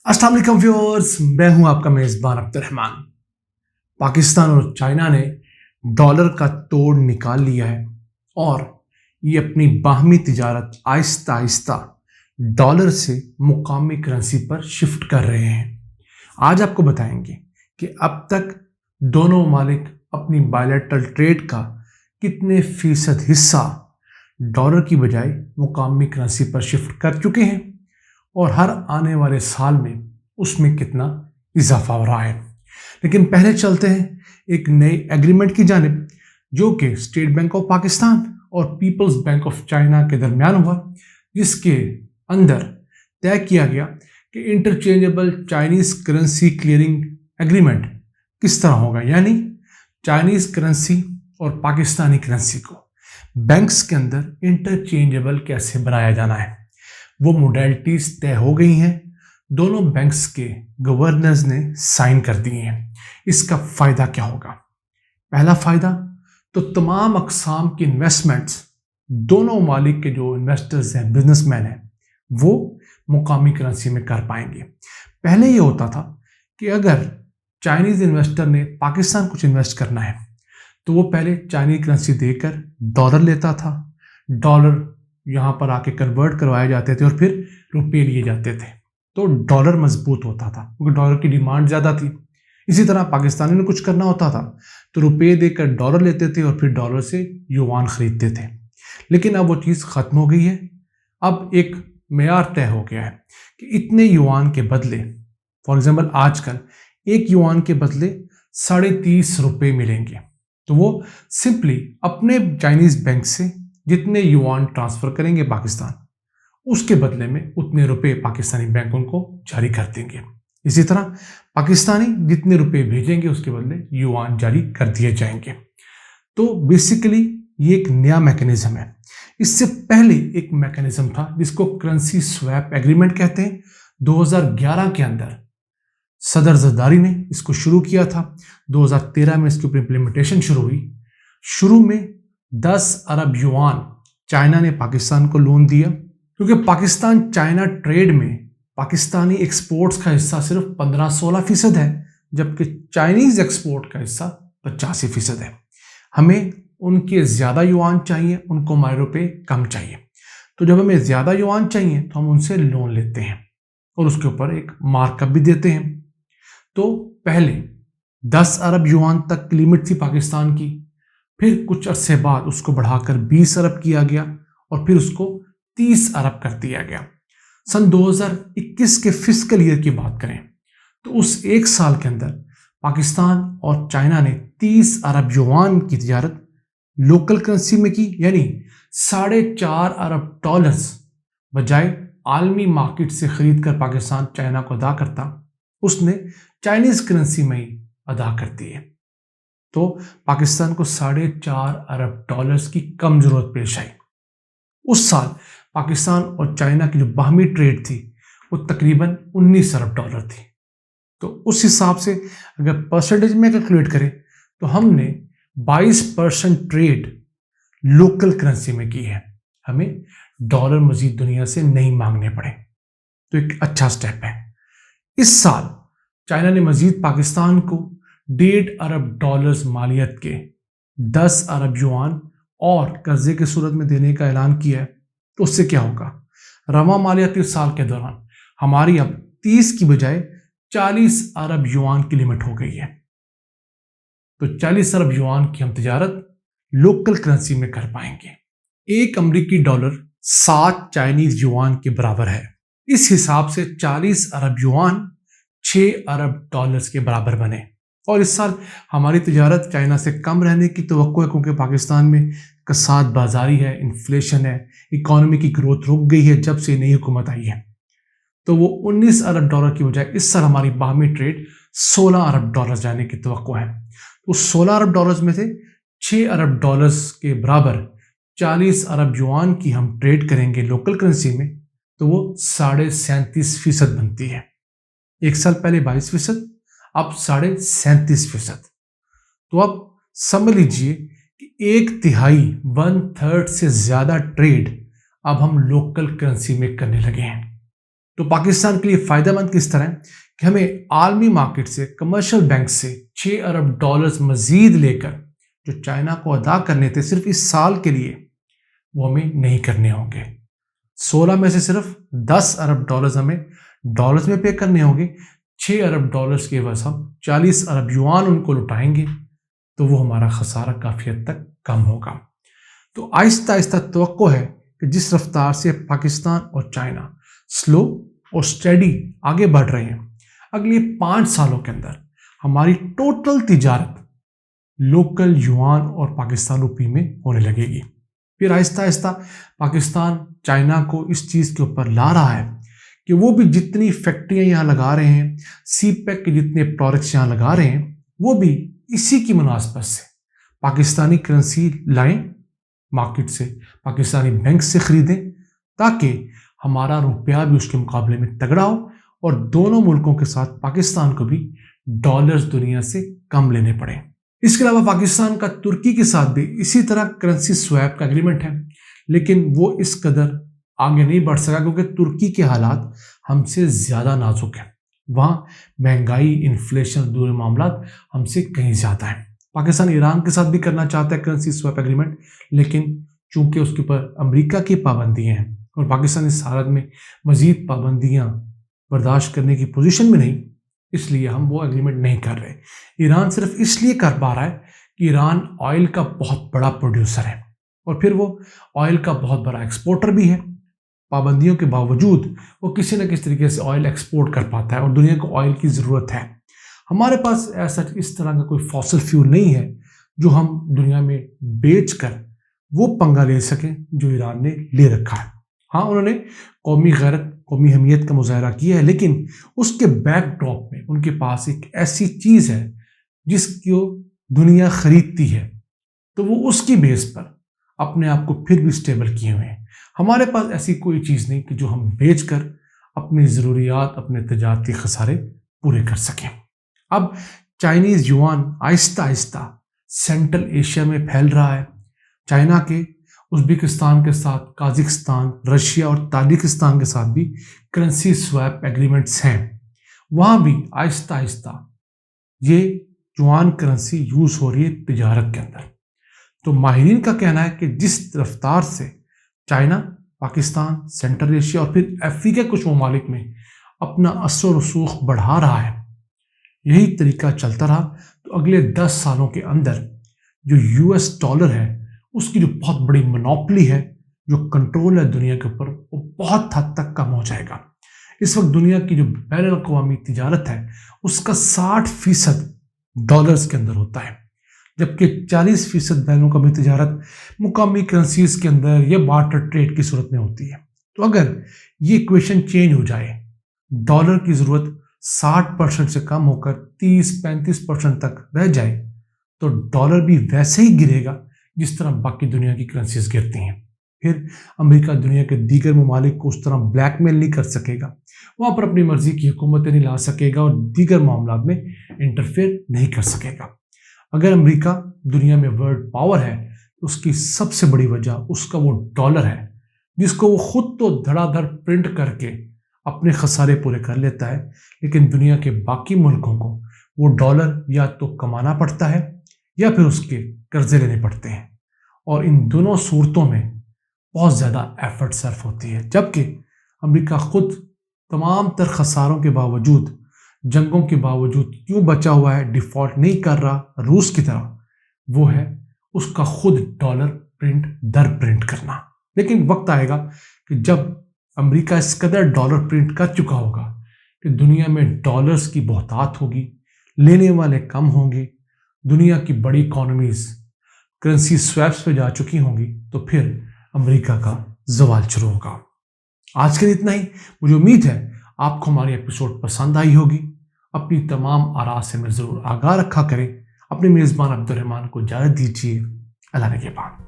अस्सलाम वालेकुम व्यूअर्स, मैं हूं आपका मेज़बान अब्दुर्रहमान। पाकिस्तान और चाइना ने डॉलर का तोड़ निकाल लिया है और ये अपनी बाहमी तिजारत आहिस्ता आहिस्ता डॉलर से मुकामी करेंसी पर शिफ्ट कर रहे हैं। आज आपको बताएंगे कि अब तक दोनों ममालिक अपनी बायलैटरल ट्रेड का कितने फीसद हिस्सा डॉलर की बजाय मुकामी करेंसी पर शिफ्ट कर चुके हैं और हर आने वाले साल में उसमें कितना इजाफा हो रहा है। लेकिन पहले चलते हैं एक नए एग्रीमेंट की जानिब, जो कि स्टेट बैंक ऑफ पाकिस्तान और पीपल्स बैंक ऑफ चाइना के दरमियान हुआ, जिसके अंदर तय किया गया कि interchangeable Chinese currency clearing agreement किस तरह होगा, यानी चाइनीज़ करेंसी और पाकिस्तानी करेंसी को बैंक्स के अंदर इंटरचेंजेबल कैसे बनाया जाना है। वो मोडेलिटीज़ तय हो गई हैं, दोनों बैंक्स के गवर्नर्स ने साइन कर दिए हैं। इसका फ़ायदा क्या होगा? पहला फ़ायदा तो तमाम अक़साम की इन्वेस्टमेंट्स, दोनों मालिक के जो इन्वेस्टर्स हैं, बिजनेसमैन हैं, वो मुकामी करेंसी में कर पाएंगे। पहले ये होता था कि अगर चाइनीज़ इन्वेस्टर ने पाकिस्तान कुछ इन्वेस्ट करना है तो वो पहले चाइनीज़ करेंसी देकर डॉलर लेता था, डॉलर यहाँ पर आके कन्वर्ट करवाए जाते थे और फिर रुपये लिए जाते थे, तो डॉलर मजबूत होता था क्योंकि डॉलर की डिमांड ज़्यादा थी। इसी तरह पाकिस्तानी ने कुछ करना होता था तो रुपये देकर डॉलर लेते थे और फिर डॉलर से युआन ख़रीदते थे। लेकिन अब वो चीज़ ख़त्म हो गई है। अब एक मेयार तय हो गया है कि इतने युआन के बदले, फॉर एग्ज़ाम्पल आजकल एक युआन के बदले 30.5 रुपये मिलेंगे, तो वो सिंपली अपने चाइनीज़ बैंक से जितने युआन ट्रांसफ़र करेंगे पाकिस्तान, उसके बदले में उतने रुपए पाकिस्तानी बैंक उनको जारी कर देंगे। इसी तरह पाकिस्तानी जितने रुपए भेजेंगे उसके बदले युआन जारी कर दिए जाएंगे। तो बेसिकली ये एक नया मैकेनिज़्म है। इससे पहले एक मैकेनिज़्म था जिसको करेंसी स्वैप एग्रीमेंट कहते हैं। 2011 के अंदर सदर जरदारी ने इसको शुरू किया था। 2013 में इसके ऊपर इम्प्लीमेंटेशन शुरू हुई। शुरू में 10 अरब युआन चाइना ने पाकिस्तान को लोन दिया, क्योंकि पाकिस्तान चाइना ट्रेड में पाकिस्तानी एक्सपोर्ट्स का हिस्सा सिर्फ 15-16% है, जबकि चाइनीज़ एक्सपोर्ट का हिस्सा 85% है। हमें उनके ज़्यादा युआन चाहिए, उनको हमारे रुपये कम चाहिए। तो जब हमें ज़्यादा युआन चाहिए तो हम उनसे लोन लेते हैं और उसके ऊपर एक मार्कअप भी देते हैं। तो पहले 10 अरब युआन तक लिमिट थी पाकिस्तान की, फिर कुछ अरसे बाद उसको बढ़ाकर 20 अरब किया गया और फिर उसको 30 अरब कर दिया गया। सन 2021 के फिस्कल ईयर की बात करें तो उस एक साल के अंदर पाकिस्तान और चाइना ने 30 अरब युआन की तिजारत लोकल करेंसी में की, यानी 4.5 अरब डॉलर्स बजाय आलमी मार्केट से खरीद कर पाकिस्तान चाइना को अदा करता, उसने चाइनीज़ करेंसी में ही अदा कर दी है। तो पाकिस्तान को 4.5 अरब डॉलर्स की कम ज़रूरत पेश आई। उस साल पाकिस्तान और चाइना की जो बाहमी ट्रेड थी वो तकरीबन 19 अरब डॉलर थी। तो उस हिसाब से अगर परसेंटेज में कैलकुलेट करें तो हमने 22% ट्रेड लोकल करेंसी में की है। हमें डॉलर मज़ीद दुनिया से नहीं मांगने पड़े, तो एक अच्छा स्टेप है। इस साल चाइना ने मज़ीद पाकिस्तान को 1.5 अरब डॉलर्स मालियत के 10 अरब युआन और कर्जे की सूरत में देने का ऐलान किया है। तो उससे क्या होगा? रवा मालियाती साल के दौरान हमारी अब 30 की बजाय 40 अरब युआन की लिमिट हो गई है। तो 40 अरब युआन की हम तिजारत लोकल करेंसी में कर पाएंगे। एक अमरीकी डॉलर 7 चाइनीज़ युआन के बराबर है। इस हिसाब से 40 अरब युआन 6 अरब डॉलर्स के बराबर बने। और इस साल हमारी तिजारत चाइना से कम रहने की तवक्को है, क्योंकि पाकिस्तान में कसाद बाजारी है, इन्फ्लेशन है, इकॉनमी की ग्रोथ रुक गई है जब से नई हुकूमत आई है। तो वो 19 अरब डॉलर की बजाय इस साल हमारी बाहमी ट्रेड 16 अरब डॉलर जाने की तवक्को है। तो 16 अरब डॉलर्स में से 6 अरब डॉलर्स के बराबर 40 अरब युआन की हम ट्रेड करेंगे लोकल करेंसी में, तो वो 37.5% बनती है। एक साल पहले 22%, अब 37.5%। तो अब समझ लीजिए कि 1/3 से ज़्यादा ट्रेड अब हम लोकल करेंसी में करने लगे हैं। تو پاکستان کے لیے فائدہ مند کس طرح ہے کہ ہمیں عالمی مارکیٹ سے کمرشل بینک سے $6 ارب مزید لے کر جو چائنا کو ادا کرنے تھے صرف اس سال کے لیے وہ ہمیں نہیں کرنے ہوں گے. 16 میں سے صرف $10 ارب ہمیں ڈالرز میں پے کرنے ہوں گے. $6 ارب کے عوض ہم 40 ارب یوان ان کو لٹائیں گے تو وہ ہمارا خسارہ کافی حد تک کم ہوگا. تو آہستہ آہستہ توقع ہے کہ جس رفتار سے پاکستان اور چائنا سلو اور اسٹیڈی آگے بڑھ رہے ہیں اگلے 5 سالوں کے اندر ہماری ٹوٹل تجارت لوکل یوان اور پاکستان روپی میں ہونے لگے گی. پھر آہستہ آہستہ پاکستان چائنا کو اس چیز کے اوپر لا رہا ہے کہ وہ بھی جتنی فیکٹریاں یہاں لگا رہے ہیں سی پیک کے جتنے پروڈکٹس یہاں لگا رہے ہیں وہ بھی اسی کی مناسبت سے پاکستانی کرنسی لائیں مارکیٹ سے پاکستانی بینک سے خریدیں تاکہ ہمارا روپیہ بھی اس کے مقابلے میں تگڑا ہو اور دونوں ملکوں کے ساتھ پاکستان کو بھی ڈالرز دنیا سے کم لینے پڑیں. اس کے علاوہ پاکستان کا ترکی کے ساتھ بھی اسی طرح کرنسی سویپ کا اگریمنٹ ہے لیکن وہ اس قدر آگے نہیں بڑھ سکا کیونکہ ترکی کے حالات ہم سے زیادہ نازک ہیں. وہاں مہنگائی انفلیشن دوسرے معاملات ہم سے کہیں زیادہ ہیں. پاکستان ایران کے ساتھ بھی کرنا چاہتا ہے کرنسی سویپ اگریمنٹ لیکن چونکہ اس کے اوپر امریکہ کی پابندیاں ہیں اور پاکستان اس حالت میں مزید پابندیاں برداشت کرنے کی پوزیشن میں نہیں اس لیے ہم وہ اگریمنٹ نہیں کر رہے. ایران صرف اس لیے کر پا رہا ہے کہ ایران آئل کا بہت بڑا پروڈیوسر ہے اور پھر وہ آئل کا بہت بڑا ایکسپورٹر بھی ہے. پابندیوں کے باوجود وہ کسی نہ کسی طریقے سے آئل ایکسپورٹ کر پاتا ہے اور دنیا کو آئل کی ضرورت ہے. ہمارے پاس ایسا اس طرح کا کوئی فاسل فیول نہیں ہے جو ہم دنیا میں بیچ کر وہ پنگا لے سکیں جو ایران نے لے رکھا ہے. ہاں انہوں نے قومی غیرت قومی حمیت کا مظاہرہ کیا ہے لیکن اس کے بیک ڈراپ میں ان کے پاس ایک ایسی چیز ہے جس کو دنیا خریدتی ہے تو وہ اس کی بیس پر اپنے آپ کو پھر بھی سٹیبل کیے ہوئے ہیں. ہمارے پاس ایسی کوئی چیز نہیں کہ جو ہم بیچ کر اپنی ضروریات اپنے تجارتی خسارے پورے کر سکیں. اب چائنیز یوان آہستہ آہستہ سینٹرل ایشیا میں پھیل رہا ہے. چائنا کے ازبکستان کے ساتھ قازقستان رشیا اور تاجکستان کے ساتھ بھی کرنسی سویپ ایگریمنٹس ہیں. وہاں بھی آہستہ آہستہ یہ یوان کرنسی یوز ہو رہی ہے تجارت کے اندر. تو ماہرین کا کہنا ہے کہ جس رفتار سے چائنا پاکستان سینٹرل ایشیا اور پھر افریقہ کے کچھ ممالک میں اپنا اثر و رسوخ بڑھا رہا ہے یہی طریقہ چلتا رہا تو اگلے 10 سالوں کے اندر جو US ڈالر ہے اس کی جو بہت بڑی منوپلی ہے جو کنٹرول ہے دنیا کے اوپر وہ بہت حد تک کم ہو جائے گا. اس وقت دنیا کی جو بین الاقوامی تجارت ہے اس کا 60% ڈالرز کے اندر ہوتا ہے جبکہ 40% بین الاقوامی تجارت مقامی کرنسیز کے اندر یا بارٹر ٹریڈ کی صورت میں ہوتی ہے. تو اگر یہ ایکویشن چینج ہو جائے ڈالر کی ضرورت 60% سے کم ہو کر 30-35% تک رہ جائے تو ڈالر بھی ویسے ہی گرے گا جس طرح باقی دنیا کی کرنسیز گرتی ہیں. پھر امریکہ دنیا کے دیگر ممالک کو اس طرح بلیک میل نہیں کر سکے گا وہاں پر اپنی مرضی کی حکومتیں نہیں لا سکے گا اور دیگر معاملات میں انٹرفیئر نہیں کر سکے گا. اگر امریکہ دنیا میں ورلڈ پاور ہے تو اس کی سب سے بڑی وجہ اس کا وہ ڈالر ہے جس کو وہ خود تو دھڑا دھڑ پرنٹ کر کے اپنے خسارے پورے کر لیتا ہے لیکن دنیا کے باقی ملکوں کو وہ ڈالر یا تو کمانا پڑتا ہے یا پھر اس کے قرضے لینے پڑتے ہیں اور ان دونوں صورتوں میں بہت زیادہ ایفرٹ صرف ہوتی ہے. جبکہ امریکہ خود تمام تر خساروں کے باوجود جنگوں کے باوجود کیوں بچا ہوا ہے ڈیفالٹ نہیں کر رہا روس کی طرح وہ ہے اس کا خود ڈالر پرنٹ در پرنٹ کرنا. لیکن وقت آئے گا کہ جب امریکہ اس قدر ڈالر پرنٹ کر چکا ہوگا کہ دنیا میں ڈالرز کی بہتات ہوگی لینے والے کم ہوں گے دنیا کی بڑی اکانومیز کرنسی سویپس پہ جا چکی ہوں گی تو پھر امریکہ کا زوال شروع ہوگا. آج کے لیے اتنا ہی. مجھے امید ہے آپ کو ہماری ایپیسوڈ پسند آئی ہوگی. اپنی تمام آراء سے میں ضرور آگاہ رکھا کریں. اپنے میزبان عبد الرحمان کو اجازت دیجیے. اللہ نے کے بعد.